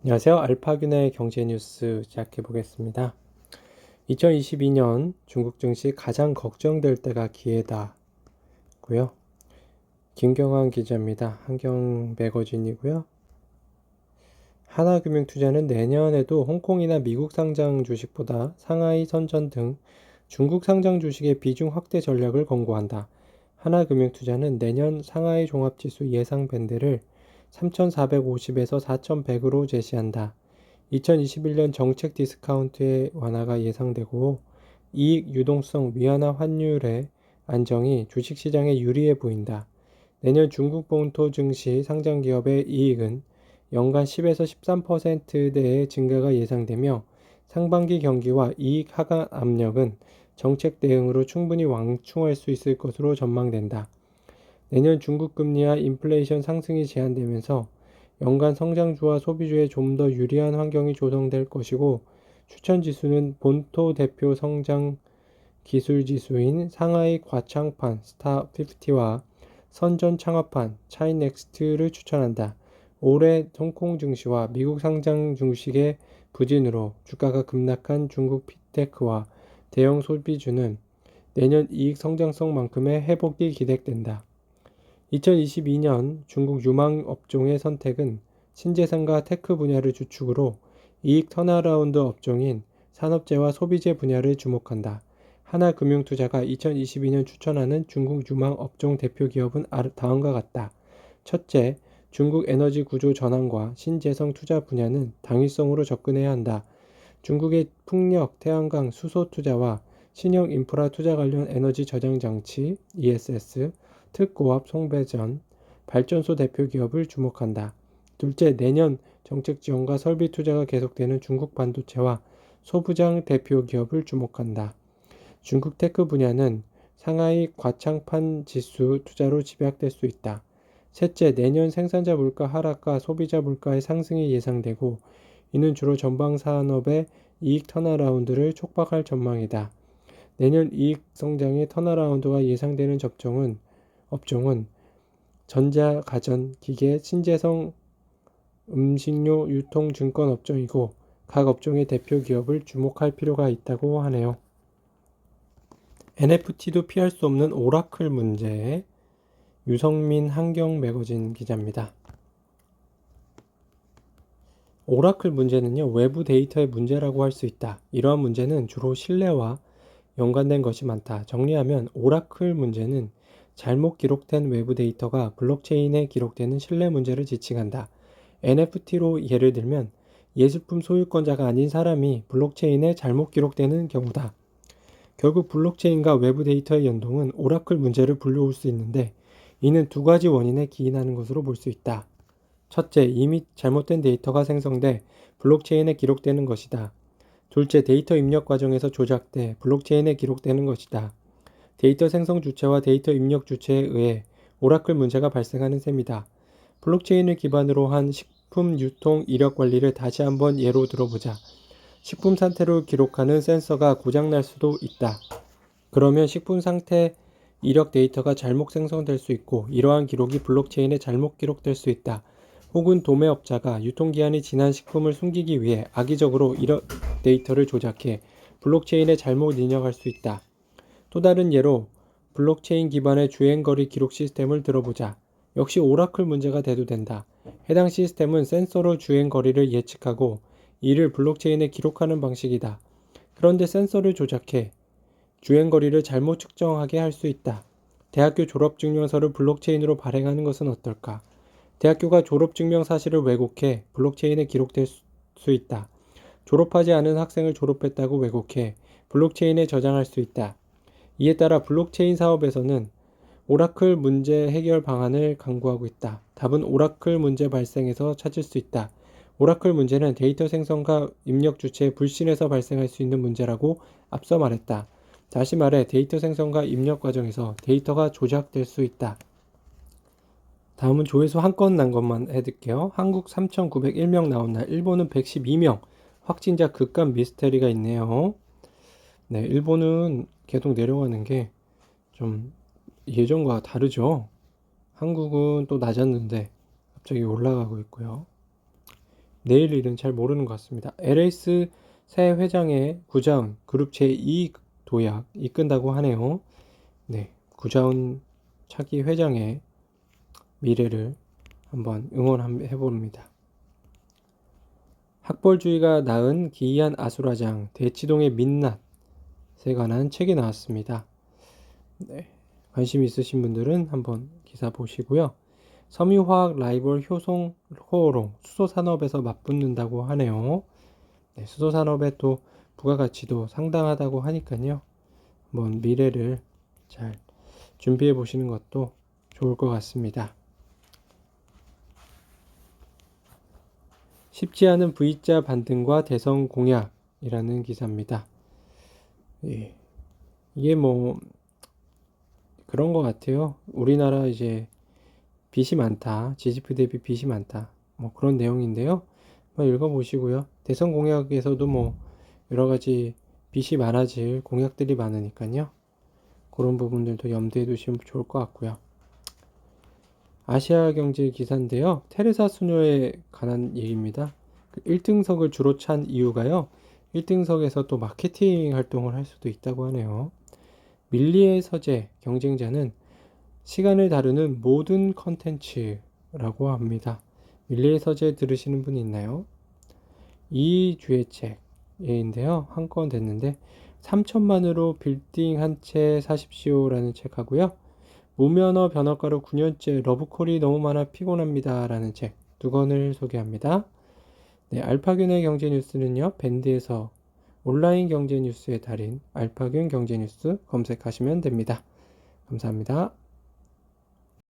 안녕하세요. 알파균의 경제뉴스 시작해 보겠습니다. 2022년 중국 증시 가장 걱정될 때가 기회다고요. 김경환 기자입니다. 한경 매거진이고요. 하나금융투자는 내년에도 홍콩이나 미국 상장 주식보다 상하이 선전 등 중국 상장 주식의 비중 확대 전략을 권고한다. 하나금융투자는 내년 상하이 종합지수 예상 밴드를 3,450에서 4,100으로 제시한다. 2021년 정책 디스카운트의 완화가 예상되고 이익 유동성 위안화 환율의 안정이 주식시장에 유리해 보인다. 내년 중국 본토 증시 상장 기업의 이익은 연간 10에서 13%대의 증가가 예상되며 상반기 경기와 이익 하강 압력은 정책 대응으로 충분히 완충할 수 있을 것으로 전망된다. 내년 중국 금리와 인플레이션 상승이 제한되면서 연간 성장주와 소비주에 좀 더 유리한 환경이 조성될 것이고 추천 지수는 본토 대표 성장 기술 지수인 상하이 과창판 스타50와 선전 창업판 차이넥스트를 추천한다. 올해 홍콩 증시와 미국 상장 주식의 부진으로 주가가 급락한 중국 픽테크와 대형 소비주는 내년 이익 성장성만큼의 회복이 기대된다. 2022년 중국 유망 업종의 선택은 신재생과 테크 분야를 주축으로 이익 턴어라운드 업종인 산업재와 소비재 분야를 주목한다. 하나금융투자가 2022년 추천하는 중국 유망 업종 대표 기업은 다음과 같다. 첫째, 중국 에너지 구조 전환과 신재생 투자 분야는 당위성으로 접근해야 한다. 중국의 풍력, 태양광, 수소 투자와 신형 인프라 투자 관련 에너지 저장 장치, ESS, 특고압 송배전, 발전소 대표 기업을 주목한다. 둘째, 내년 정책 지원과 설비 투자가 계속되는 중국 반도체와 소부장 대표 기업을 주목한다. 중국 테크 분야는 상하이 과창판 지수 투자로 집약될 수 있다. 셋째, 내년 생산자 물가 하락과 소비자 물가의 상승이 예상되고 이는 주로 전방 산업의 이익 턴어라운드를 촉박할 전망이다. 내년 이익 성장의 턴어라운드가 예상되는 업종은 전자, 가전, 기계, 신재생, 음식료, 유통, 증권 업종이고 각 업종의 대표 기업을 주목할 필요가 있다고 하네요. NFT도 피할 수 없는 오라클 문제, 유성민 한경 매거진 기자입니다. 오라클 문제는요, 외부 데이터의 문제라고 할 수 있다. 이러한 문제는 주로 신뢰와 연관된 것이 많다. 정리하면 오라클 문제는 잘못 기록된 외부 데이터가 블록체인에 기록되는 신뢰 문제를 지칭한다. NFT로 예를 들면 예술품 소유권자가 아닌 사람이 블록체인에 잘못 기록되는 경우다. 결국 블록체인과 외부 데이터의 연동은 오라클 문제를 불러올 수 있는데 이는 두 가지 원인에 기인하는 것으로 볼 수 있다. 첫째, 이미 잘못된 데이터가 생성돼 블록체인에 기록되는 것이다. 둘째, 데이터 입력 과정에서 조작돼 블록체인에 기록되는 것이다. 데이터 생성 주체와 데이터 입력 주체에 의해 오라클 문제가 발생하는 셈이다. 블록체인을 기반으로 한 식품 유통 이력 관리를 다시 한번 예로 들어보자. 식품 상태를 기록하는 센서가 고장날 수도 있다. 그러면 식품 상태 이력 데이터가 잘못 생성될 수 있고 이러한 기록이 블록체인에 잘못 기록될 수 있다. 혹은 도매업자가 유통기한이 지난 식품을 숨기기 위해 악의적으로 이력 데이터를 조작해 블록체인에 잘못 입력할 수 있다. 또 다른 예로 블록체인 기반의 주행거리 기록 시스템을 들어보자. 역시 오라클 문제가 대두된다. 해당 시스템은 센서로 주행거리를 예측하고 이를 블록체인에 기록하는 방식이다. 그런데 센서를 조작해 주행거리를 잘못 측정하게 할 수 있다. 대학교 졸업증명서를 블록체인으로 발행하는 것은 어떨까? 대학교가 졸업증명 사실을 왜곡해 블록체인에 기록될 수 있다. 졸업하지 않은 학생을 졸업했다고 왜곡해 블록체인에 저장할 수 있다. 이에 따라 블록체인 사업에서는 오라클 문제 해결 방안을 강구하고 있다. 답은 오라클 문제 발생에서 찾을 수 있다. 오라클 문제는 데이터 생성과 입력 주체의 불신에서 발생할 수 있는 문제라고 앞서 말했다. 다시 말해 데이터 생성과 입력 과정에서 데이터가 조작될 수 있다. 다음은 조회수 한 건 난 것만 해둘게요. 한국 3,901명 나온 날, 일본은 112명. 확진자 극감 미스테리가 있네요. 네, 일본은 계속 내려가는 게 좀 예전과 다르죠. 한국은 또 낮았는데 갑자기 올라가고 있고요. 내일 일은 잘 모르는 것 같습니다. LS 새 회장의 구자은 그룹 제2 도약 이끈다고 하네요. 네, 구자은 차기 회장의 미래를 한번 응원해 봅니다. 학벌주의가 낳은 기이한 아수라장 대치동의 민낯에 관한 책이 나왔습니다. 네, 관심 있으신 분들은 한번 기사 보시고요. 섬유화학 라이벌 효성 호호롱 수소산업에서 맞붙는다고 하네요. 네, 수소산업의 또 부가가치도 상당하다고 하니까요. 한번 미래를 잘 준비해 보시는 것도 좋을 것 같습니다. 쉽지 않은 V자 반등과 대선 공약이라는 기사입니다. 예, 이게 뭐 그런 것 같아요. 우리나라 이제 빚이 많다. GDP 대비 빚이 많다. 뭐 그런 내용인데요. 한번 읽어보시고요. 대선 공약에서도 뭐 여러 가지 빚이 많아질 공약들이 많으니까요. 그런 부분들도 염두에 두시면 좋을 것 같고요. 아시아 경제 기사인데요. 테레사 수녀에 관한 얘기입니다. 1등석을 주로 찬 이유가요. 1등석에서 또 마케팅 활동을 할 수도 있다고 하네요. 밀리의 서재 경쟁자는 시간을 다루는 모든 컨텐츠라고 합니다. 밀리의 서재 들으시는 분이 있나요? 이주의 책인데요. 한 권 됐는데 3천만으로 빌딩 한 채 사십시오라는 책하고요. 무면허 변호가로 9년째 러브콜이 너무 많아 피곤합니다 라는 책 두 권을 소개합니다. 네, 알파균의 경제뉴스는요. 밴드에서 온라인 경제뉴스의 달인 알파균 경제뉴스 검색하시면 됩니다. 감사합니다.